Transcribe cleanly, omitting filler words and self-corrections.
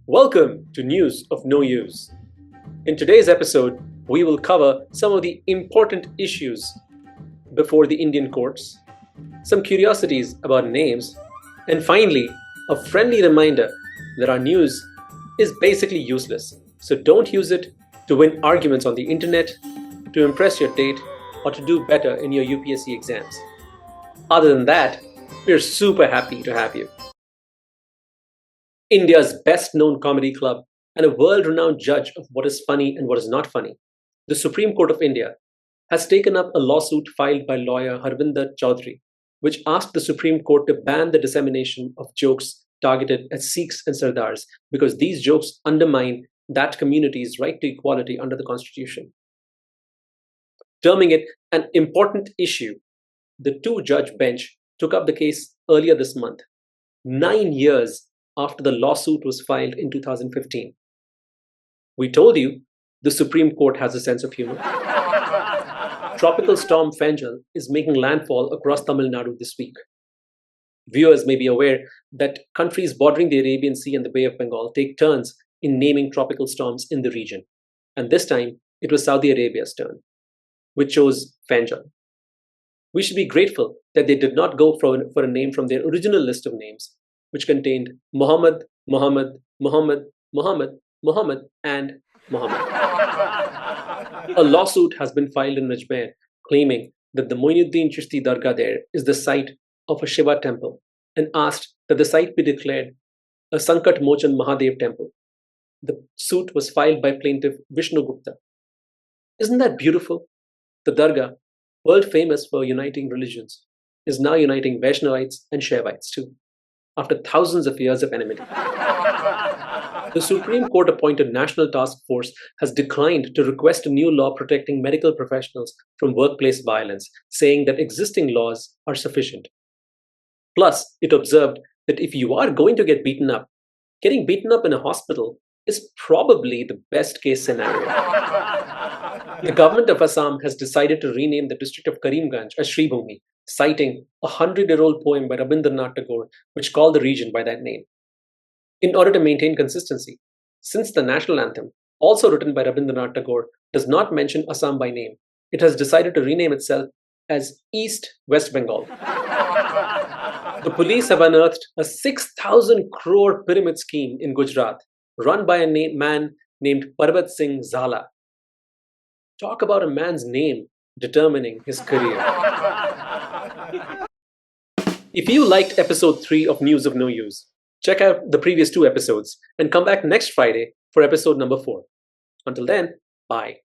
Welcome to News of No Use. In today's episode, we will cover some of the important issues before the Indian courts, some curiosities about names, and finally, a friendly reminder that our news is basically useless. So don't use it to win arguments on the internet, to impress your date, or to do better in your UPSC exams. Other than that, we're super happy to have you. India's best known comedy club and a world renowned judge of what is funny and what is not funny, the Supreme Court of India has taken up a lawsuit filed by lawyer Harvinder Chaudhary, which asked the Supreme Court to ban the dissemination of jokes targeted at Sikhs and Sardars because these jokes undermine that community's right to equality under the Constitution. Terming it an important issue, the two judge bench took up the case earlier this month, 9 years after the lawsuit was filed in 2015. We told you the Supreme Court has a sense of humor. Tropical Storm Fengal is making landfall across Tamil Nadu this week. Viewers may be aware that countries bordering the Arabian Sea and the Bay of Bengal take turns in naming tropical storms in the region. And this time, it was Saudi Arabia's turn, which chose Fengal. We should be grateful that they did not go for a name from their original list of names, which contained Muhammad, Muhammad, Muhammad, Muhammad, Muhammad, and Muhammad. A lawsuit has been filed in Ajmer claiming that the Moinuddin Chisti Dargah there is the site of a Shiva temple and asked that the site be declared a Sankat Mochan Mahadev temple. The suit was filed by plaintiff Vishnu Gupta. Isn't that beautiful? The Dargah, world famous for uniting religions, is now uniting Vaishnavites and Shaivites too, after thousands of years of enmity. The Supreme Court appointed National Task Force has declined to request a new law protecting medical professionals from workplace violence, saying that existing laws are sufficient. Plus, it observed that if you are going to get beaten up, getting beaten up in a hospital is probably the best case scenario. The government of Assam has decided to rename the district of Karimganj as Shribhumi, citing a 100-year-old poem by Rabindranath Tagore, which called the region by that name. In order to maintain consistency, since the national anthem, also written by Rabindranath Tagore, does not mention Assam by name, it has decided to rename itself as East West Bengal. The police have unearthed a 6,000 crore pyramid scheme in Gujarat, run by a man named Parbat Singh Zala. Talk about a man's name determining his career. If you liked episode 3 of News of No Use, check out the previous 2 episodes and come back next Friday for episode number 4. Until then, bye.